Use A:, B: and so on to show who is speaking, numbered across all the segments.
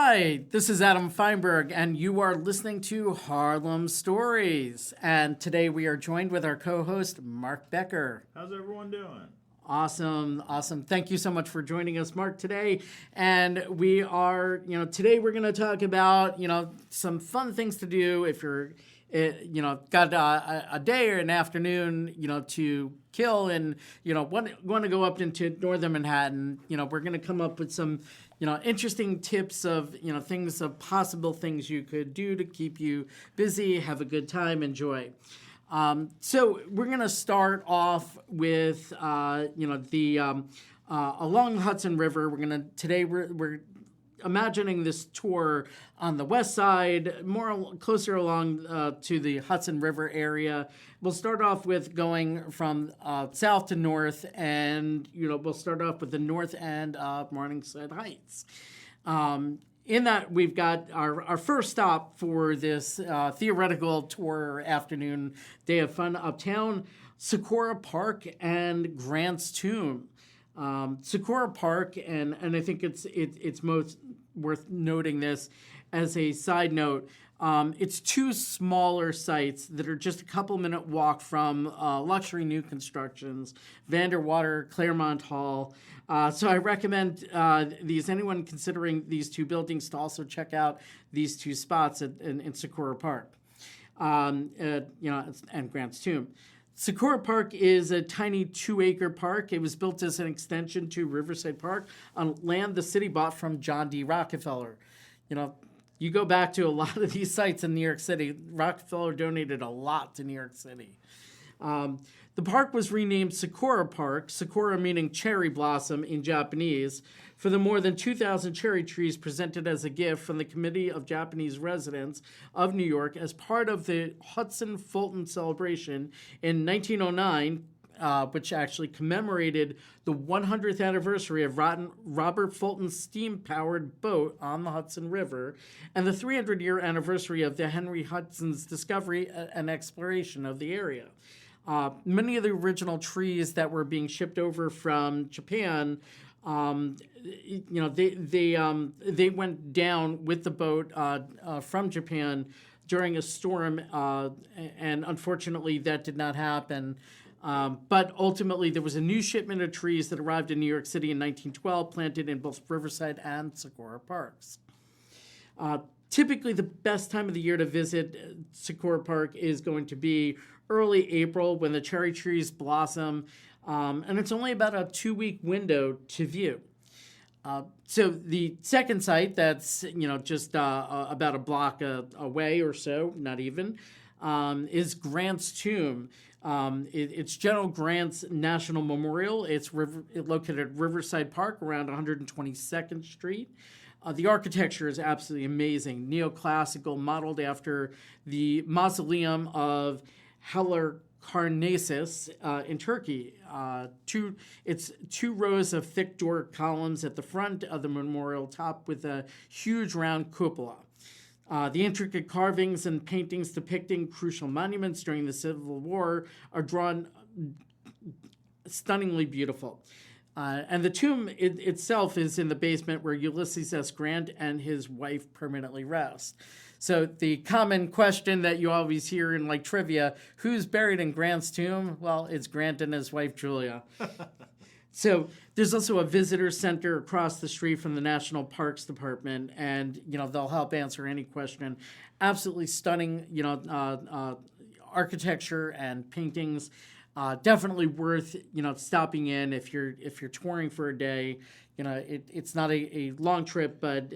A: Hi, this is Adam Feinberg, and you are listening to Harlem Stories. And today we are joined with our co-host, Mark Becker.
B: How's everyone doing?
A: Awesome. Thank you so much for joining us, Mark, today. And we are, today we're going to talk about, some fun things to do if you're, got a day or an afternoon, to kill and, want to go up into northern Manhattan. We're going to come up with some, interesting tips of, possible things you could do to keep you busy, have a good time, enjoy. So we're going to start off with, along the Hudson River. We're imagining this tour on the west side, closer along to the Hudson River area. We'll start off with going from south to north, and we'll start off with the north end of Morningside Heights. In that, we've got our first stop for this theoretical tour afternoon day of fun uptown, Sakura Park and Grant's Tomb. Sakura Park, and I think it's most worth noting this as a side note. It's two smaller sites that are just a couple-minute walk from luxury new constructions, Vanderwater, Claremont Hall. So I recommend anyone considering these two buildings to also check out these two spots in Sakura Park, and Grant's Tomb. Sakura Park is a tiny 2-acre park. It was built as an extension to Riverside Park on land the city bought from John D. Rockefeller. You go back to a lot of these sites in New York City, Rockefeller donated a lot to New York City. The park was renamed Sakura Park, Sakura meaning cherry blossom in Japanese, for the more than 2,000 cherry trees presented as a gift from the Committee of Japanese Residents of New York as part of the Hudson Fulton celebration in 1909, which actually commemorated the 100th anniversary of Robert Fulton's steam-powered boat on the Hudson River and the 300-year anniversary of the Henry Hudson's discovery and exploration of the area. Many of the original trees that were being shipped over from Japan, they went down with the boat from Japan during a storm, and unfortunately that did not happen. But ultimately, there was a new shipment of trees that arrived in New York City in 1912, planted in both Riverside and Sakura Parks. Typically, the best time of the year to visit Sakura Park is going to be early April when the cherry trees blossom, and it's only about a 2-week window to view. So the second site that's just about a block away or so, not even, is Grant's Tomb. It's General Grant's National Memorial. It's located at Riverside Park around 122nd Street. The architecture is absolutely amazing, neoclassical, modeled after the mausoleum of Halicarnassus in Turkey. It's two rows of thick Doric columns at the front of the memorial, topped with a huge round cupola. The intricate carvings and paintings depicting crucial monuments during the Civil War are drawn stunningly beautiful. And the tomb itself is in the basement where Ulysses S. Grant and his wife permanently rest. So the common question that you always hear in trivia, who's buried in Grant's tomb? Well, it's Grant and his wife, Julia. So there's also a visitor center across the street from the National Parks Department, and they'll help answer any question. Absolutely stunning, architecture and paintings. Definitely worth stopping in if you're touring for a day. It's not a long trip, but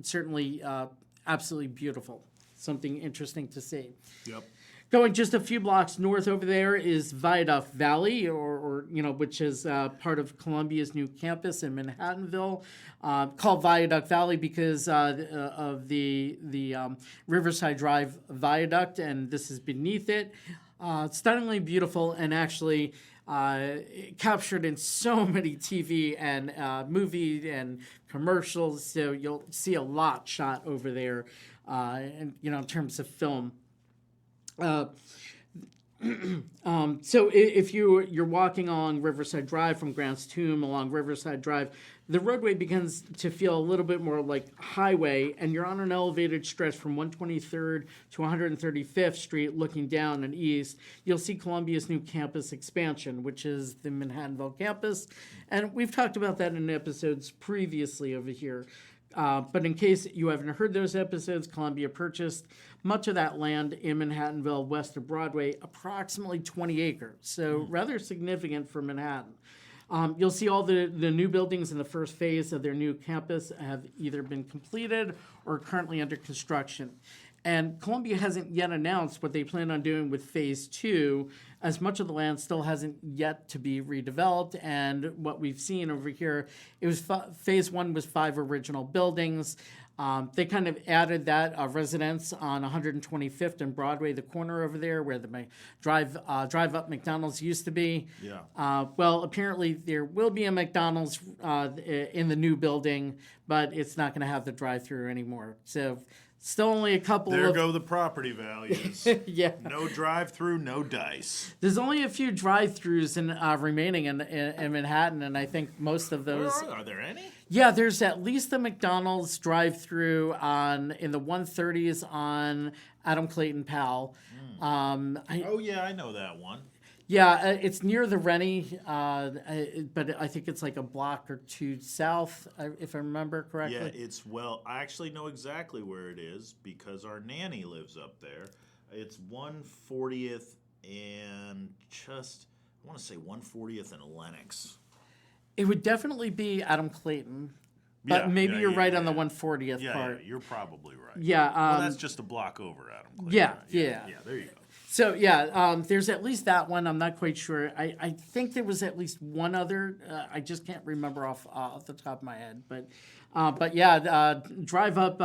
A: certainly absolutely beautiful. Something interesting to see.
B: Yep.
A: Going just a few blocks north over there is Viaduct Valley, which is part of Columbia's new campus in Manhattanville, called Viaduct Valley because of the Riverside Drive Viaduct, and this is beneath it. Stunningly beautiful, and actually captured in so many TV and movie and commercials. So you'll see a lot shot over there, in terms of film. So if you're walking along Riverside Drive from Grant's Tomb along Riverside Drive the roadway begins to feel a little bit more like highway, and you're on an elevated stretch from 123rd to 135th Street looking down and east. You'll see Columbia's new campus expansion, which is the Manhattanville campus. And we've talked about that in episodes previously over here. But in case you haven't heard those episodes, Columbia purchased much of that land in Manhattanville west of Broadway, approximately 20 acres. So rather significant for Manhattan. You'll see all the new buildings in the first phase of their new campus have either been completed or currently under construction. And Columbia hasn't yet announced what they plan on doing with phase 2, as much of the land still hasn't yet to be redeveloped. And what we've seen over here, it was phase 1 was 5 original buildings. They kind of added that residence on 125th and Broadway, the corner over there where the drive-up McDonald's used to be.
B: Yeah.
A: Well, apparently there will be a McDonald's in the new building, but it's not going to have the drive-through anymore. So still only a couple
B: There go the property values.
A: Yeah.
B: No drive-through, no dice.
A: There's only a few drive-throughs remaining in Manhattan, and I think most of those...
B: Are there any?
A: Yeah, there's at least a McDonald's drive-through in the 130s on Adam Clayton Powell.
B: Oh, yeah, I know that one.
A: Yeah, it's near the Rennie, but I think it's like a block or two south, if I remember correctly.
B: Yeah, I actually know exactly where it is because our nanny lives up there. It's 140th and I want to say 140th and Lenox.
A: It would definitely be Adam Clayton, but maybe you're right on the 140th part.
B: Yeah, you're probably right.
A: Yeah.
B: Well, that's just a block over Adam Clayton.
A: Yeah,
B: right? Yeah, there you go.
A: So, there's at least that one. I'm not quite sure. I think there was at least one other. I just can't remember off the top of my head. But drive-up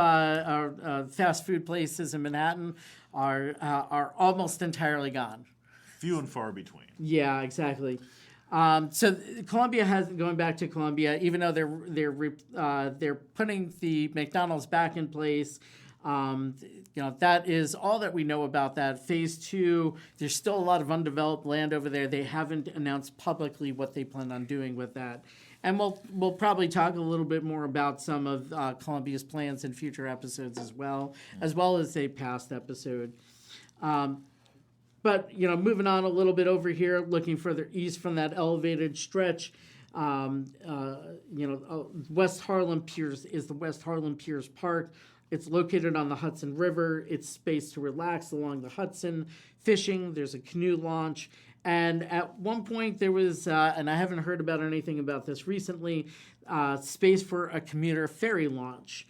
A: fast food places in Manhattan are almost entirely gone.
B: Few and far between.
A: Yeah, exactly. So Columbia going back to Columbia, even though they're putting the McDonald's back in place. That is all that we know about that. Phase 2, there's still a lot of undeveloped land over there. They haven't announced publicly what they plan on doing with that. And we'll probably talk a little bit more about some of Columbia's plans in future episodes as well as a past episode. But, moving on a little bit over here, looking further east from that elevated stretch, West Harlem Piers is the West Harlem Piers Park. It's located on the Hudson River. It's space to relax along the Hudson, fishing. There's a canoe launch. And at one point there was, and I haven't heard about anything about this recently, space for a commuter ferry launch.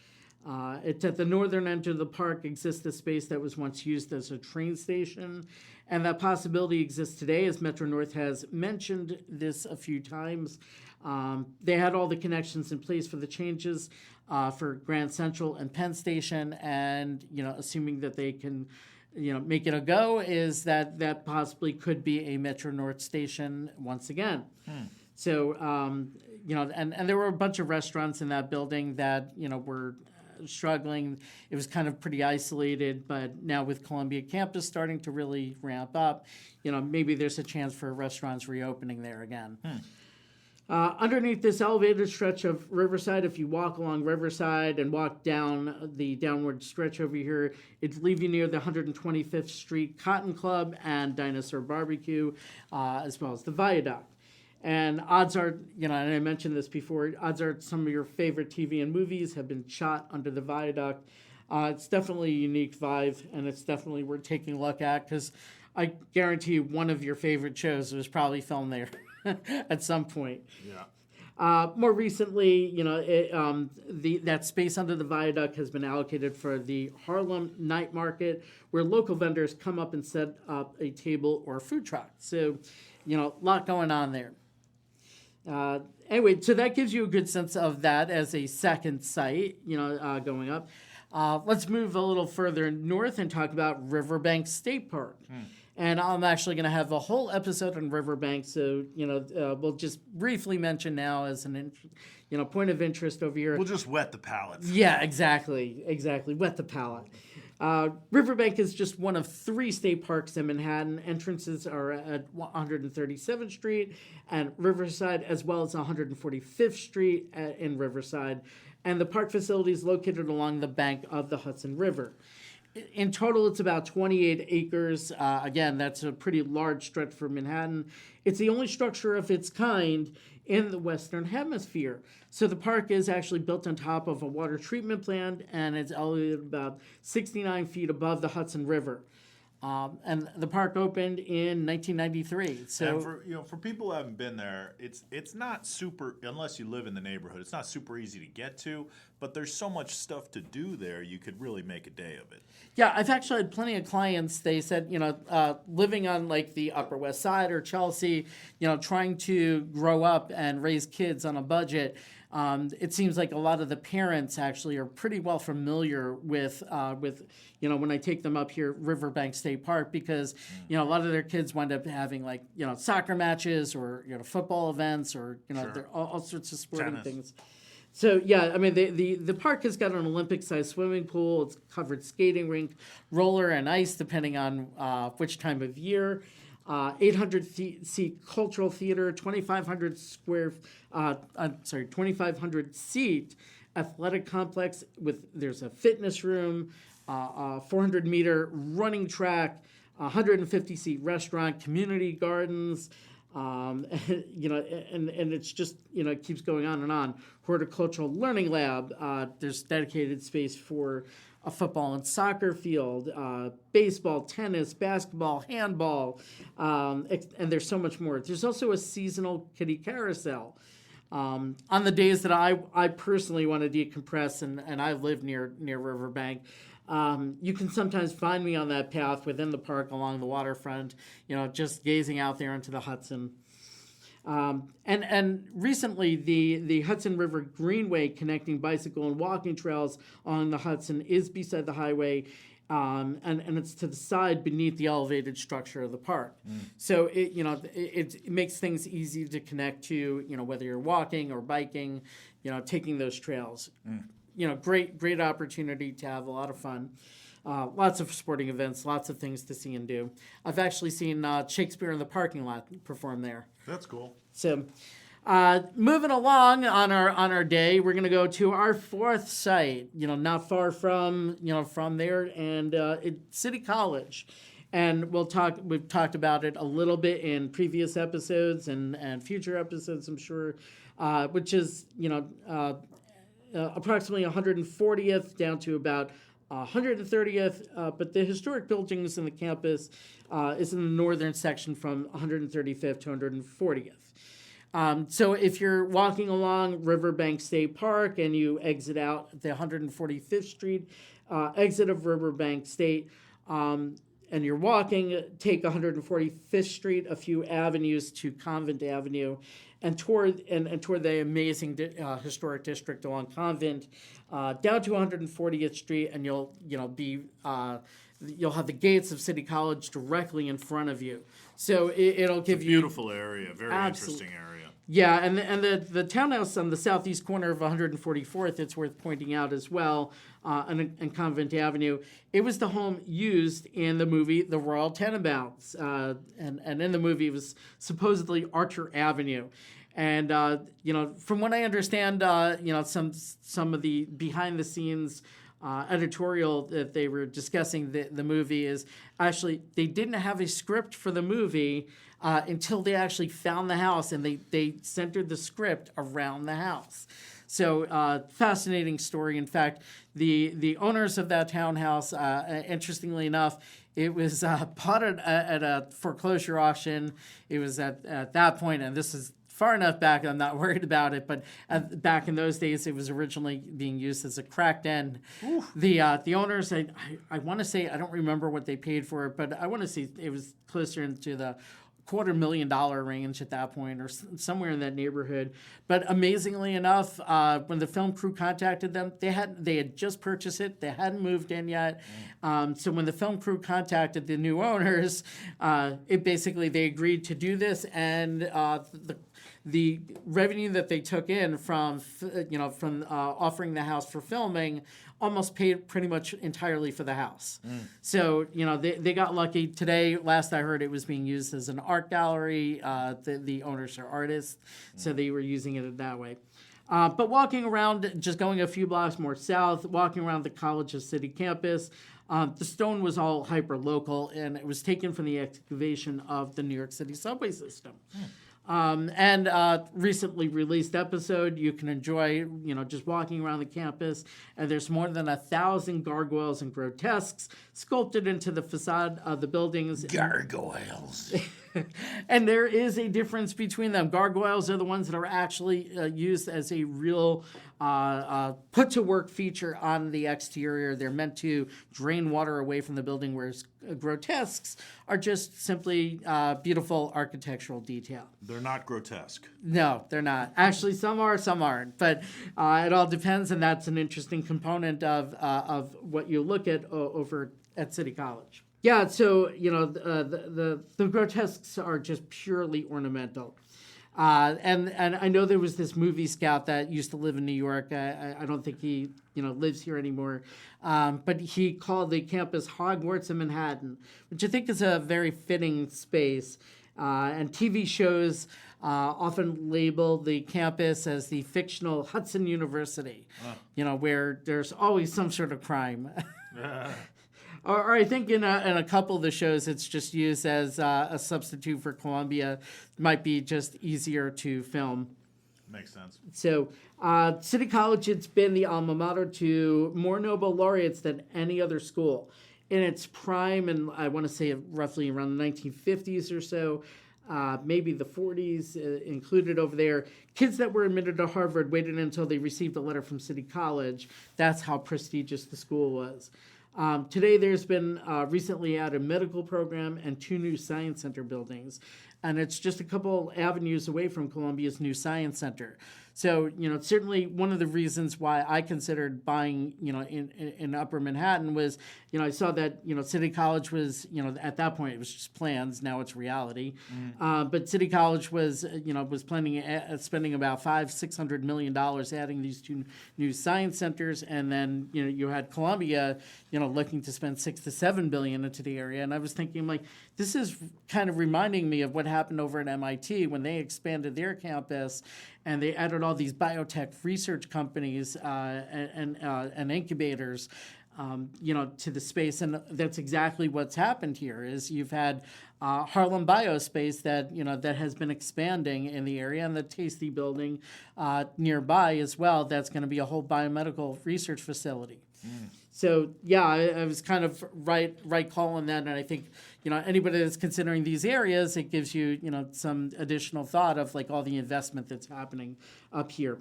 A: It's at the northern end of the park exists a space that was once used as a train station. And that possibility exists today, as Metro North has mentioned this a few times. They had all the connections in place for the changes for Grand Central and Penn Station, and assuming that they can, make it a go, is that possibly could be a Metro North station once again. So, and there were a bunch of restaurants in that building that were struggling. It was kind of pretty isolated, but now with Columbia campus starting to really ramp up, maybe there's a chance for restaurants reopening there again. Underneath this elevated stretch of Riverside, if you walk along Riverside and walk down the downward stretch over here, it'd leave you near the 125th Street Cotton Club and Dinosaur Barbecue, as well as the Viaduct. And odds are, and I mentioned this before, odds are some of your favorite TV and movies have been shot under the Viaduct. It's definitely a unique vibe, and it's definitely worth taking a look at, because I guarantee you one of your favorite shows was probably filmed there at some point.
B: Yeah.
A: More recently, that space under the Viaduct has been allocated for the Harlem Night Market, where local vendors come up and set up a table or food truck. So, a lot going on there. Anyway, so that gives you a good sense of that as a second site, going up. Let's move a little further north and talk about Riverbank State Park. And I'm actually going to have a whole episode on Riverbank, so, we'll just briefly mention now as an, point of interest over here.
B: We'll just wet the palate.
A: Yeah, exactly. Wet the palate. Riverbank is just one of 3 state parks in Manhattan. Entrances are at 137th Street and Riverside, as well as 145th Street in Riverside. And the park facility is located along the bank of the Hudson River. In total, it's about 28 acres. Again, that's a pretty large stretch for Manhattan. It's the only structure of its kind in the Western Hemisphere. So the park is actually built on top of a water treatment plant, and it's elevated about 69 feet above the Hudson River. And the park opened in 1993. So,
B: and for people who haven't been there, it's not super, unless you live in the neighborhood. It's not super easy to get to, but there's so much stuff to do there. You could really make a day of it.
A: Yeah, I've actually had plenty of clients. They said, living on like the Upper West Side or Chelsea, trying to grow up and raise kids on a budget. It seems like a lot of the parents actually are pretty well familiar with when I take them up here, Riverbank State Park, because, a lot of their kids wind up having like, soccer matches or, football events or,
B: Sure.
A: there are all sorts of sporting
B: Tennis.
A: things. So, yeah, I mean, the park has got an Olympic-sized swimming pool. It's covered skating rink, roller and ice, depending on which time of year. 800-seat cultural theater, 2,500 seat athletic complex there's a fitness room, 400-meter running track, 150-seat restaurant, community gardens, and it's just, it keeps going on and on. Horticultural learning lab, there's dedicated space for a football and soccer field, baseball, tennis, basketball, handball, and there's so much more. There's also a seasonal kiddie carousel. On the days that I personally want to decompress, and I live near Riverbank, you can sometimes find me on that path within the park along the waterfront, just gazing out there into the Hudson. And recently, the Hudson River Greenway connecting bicycle and walking trails on the Hudson is beside the highway, and it's to the side beneath the elevated structure of the park. So it makes things easy to connect to, whether you're walking or biking, taking those trails. Great opportunity to have a lot of fun. Lots of sporting events, lots of things to see and do. I've actually seen Shakespeare in the parking lot perform there.
B: That's cool.
A: So, moving along on our day, we're going to go to our 4th site. Not far from there, and it's City College, and we've talked about it a little bit in previous episodes and future episodes, I'm sure, which is approximately 140th down to about 130th, but the historic buildings in the campus is in the northern section from 135th to 140th. So if you're walking along Riverbank State Park and you exit out the 145th Street exit of Riverbank State, and you're walking, take 145th Street, a few avenues to Convent Avenue, and toward the amazing historic district along Convent, down to 140th Street, and you'll have the gates of City College directly in front of you. So it'll give you
B: beautiful area, very interesting area.
A: Yeah, and the townhouse on the southeast corner of 144th, it's worth pointing out as well, and Convent Avenue, it was the home used in the movie The Royal Tenenbaums, and in the movie it was supposedly Archer Avenue. And, from what I understand, some of the behind-the-scenes editorial that they were discussing the movie is actually they didn't have a script for the movie until they actually found the house, and they centered the script around the house. So fascinating story. In fact, the owners of that townhouse, interestingly enough, it was bought at a foreclosure auction. It was at that point, and this is far enough back, I'm not worried about it, but back in those days, it was originally being used as a crack den. Oof. The owners, I want to say, I don't remember what they paid for it, but I want to say it was closer into the $250,000 range at that point, or somewhere in that neighborhood. But amazingly enough, when the film crew contacted them, they had just purchased it. They hadn't moved in yet. So when the film crew contacted the new owners, they agreed to do this, and the revenue that they took in from offering the house for filming almost paid pretty much entirely for the house. So, they got lucky. Today, last I heard, it was being used as an art gallery. The owners are artists, so they were using it that way. But walking around, just going a few blocks more south, walking around the College's city campus, the stone was all hyper-local, and it was taken from the excavation of the New York City subway system. Recently released episode you can enjoy, just walking around the campus, and there's more than 1,000 gargoyles and grotesques sculpted into the facade of the buildings.
B: Gargoyles.
A: And there is a difference between them. Gargoyles are the ones that are actually used as a real put-to-work feature on the exterior. They're meant to drain water away from the building, whereas grotesques are just simply beautiful architectural detail.
B: They're not grotesque.
A: No, they're not. Actually, some are, some aren't. But it all depends, and that's an interesting component of what you look at over at City College. Yeah, so, the grotesques are just purely ornamental. And I know there was this movie scout that used to live in New York. I don't think he, lives here anymore. But he called the campus Hogwarts of Manhattan, which I think is a very fitting space. And TV shows often label the campus as the fictional Hudson University, where there's always some sort of crime. Or I think in a couple of the shows, it's just used as a substitute for Columbia. Might be just easier to film.
B: Makes sense.
A: So, City College, it's been the alma mater to more Nobel laureates than any other school. In its prime, and I want to say roughly around the 1950s or so, maybe the 40s included over there, kids that were admitted to Harvard waited until they received a letter from City College. That's how prestigious the school was. Today, there's been recently added medical program and 2 new science center buildings, and it's just a couple avenues away from Columbia's new science center. So, certainly one of the reasons why I considered buying, in Upper Manhattan was, I saw that, City College was, at that point it was just plans. Now it's reality. But City College was, was planning spending about $600 million adding these 2 new science centers. And then, you had Columbia, looking to spend $6 to $7 billion into the area. And I was thinking, like, this is kind of reminding me of what happened over at MIT when they expanded their campus and they added all these biotech research companies and incubators, to the space. And that's exactly what's happened here is you've had Harlem Biospace that has been expanding in the area, and the Tasty building nearby as well. That's going to be a whole biomedical research facility. So, yeah, I was kind of right call on that, and I think, anybody that's considering these areas, it gives you, some additional thought of, like, all the investment that's happening up here.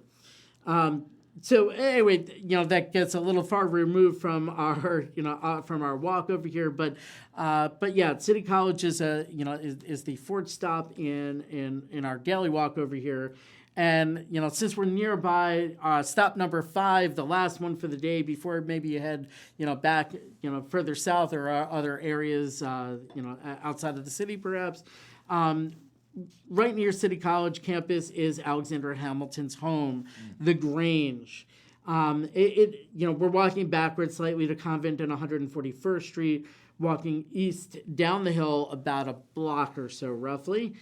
A: So, anyway, that gets a little far removed from our walk over here, but yeah, City College is is the fourth stop in our daily walk over here. And, since we're nearby, stop number 5, the last one for the day before maybe you head, back, further south or other areas, outside of the city perhaps. Right near City College campus is Alexander Hamilton's home, the Grange. We're walking backwards slightly to Convent and 141st Street, walking east down the hill about a block or so roughly.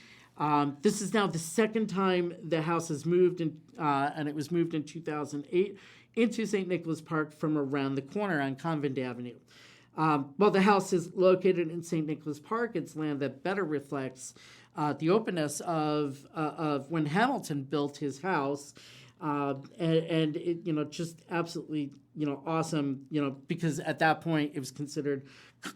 A: This is now the second time the house has moved, and it was moved in 2008 into St. Nicholas Park from around the corner on Convent Avenue. While the house is located in St. Nicholas Park, it's land that better reflects the openness of when Hamilton built his house, and it, just absolutely, awesome, because at that point it was considered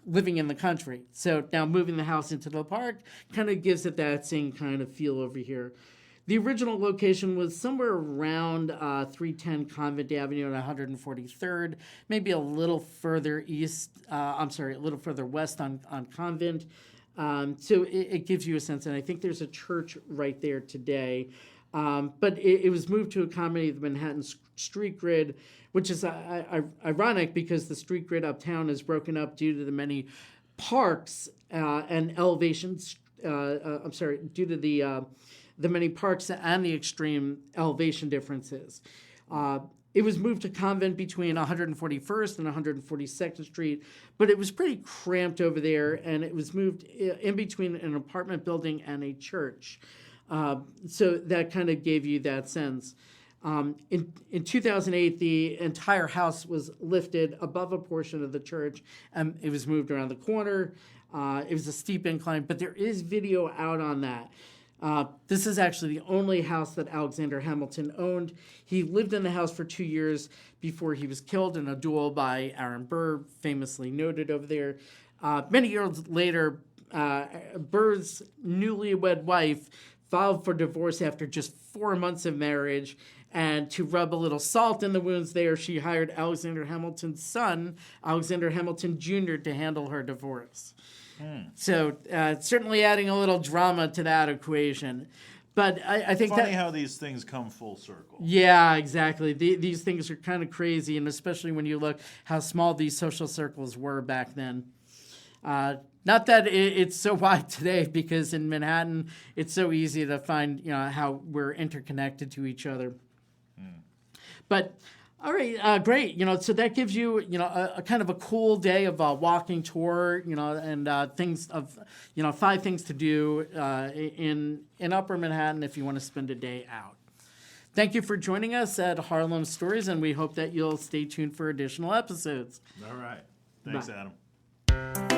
A: living in the country. So now moving the house into the park kind of gives it that same kind of feel over here. The original location was somewhere around 310 Convent Avenue and 143rd, maybe a little further a little further west on Convent. So it gives you a sense, and I think there's a church right there today. But it was moved to accommodate the Manhattan street grid, which is ironic because the street grid uptown is broken up due to the many parks and elevations. Due to the many parks and the extreme elevation differences. It was moved to Convent between 141st and 142nd Street, but it was pretty cramped over there, and it was moved in between an apartment building and a church. So that kind of gave you that sense. In 2008, the entire house was lifted above a portion of the church, and it was moved around the corner. It was a steep incline, but there is video out on that. This is actually the only house that Alexander Hamilton owned. He lived in the house for 2 years before he was killed in a duel by Aaron Burr, famously noted over there. Many years later, Burr's newlywed wife filed for divorce after just 4 months of marriage. And to rub a little salt in the wounds there, she hired Alexander Hamilton's son, Alexander Hamilton Jr., to handle her divorce. So certainly adding a little drama to that equation. But I think
B: funny how these things come full circle.
A: Yeah, exactly. These things are kind of crazy, and especially when you look how small these social circles were back then. Not that it's so wide today, because in Manhattan, it's so easy to find how we're interconnected to each other. But all right, great. So that gives you, a kind of a cool day of a walking tour, and things of, 5 things to do in Upper Manhattan if you want to spend a day out. Thank you for joining us at Harlem Stories, and we hope that you'll stay tuned for additional episodes.
B: All right. Thanks,
A: Bye.
B: Adam.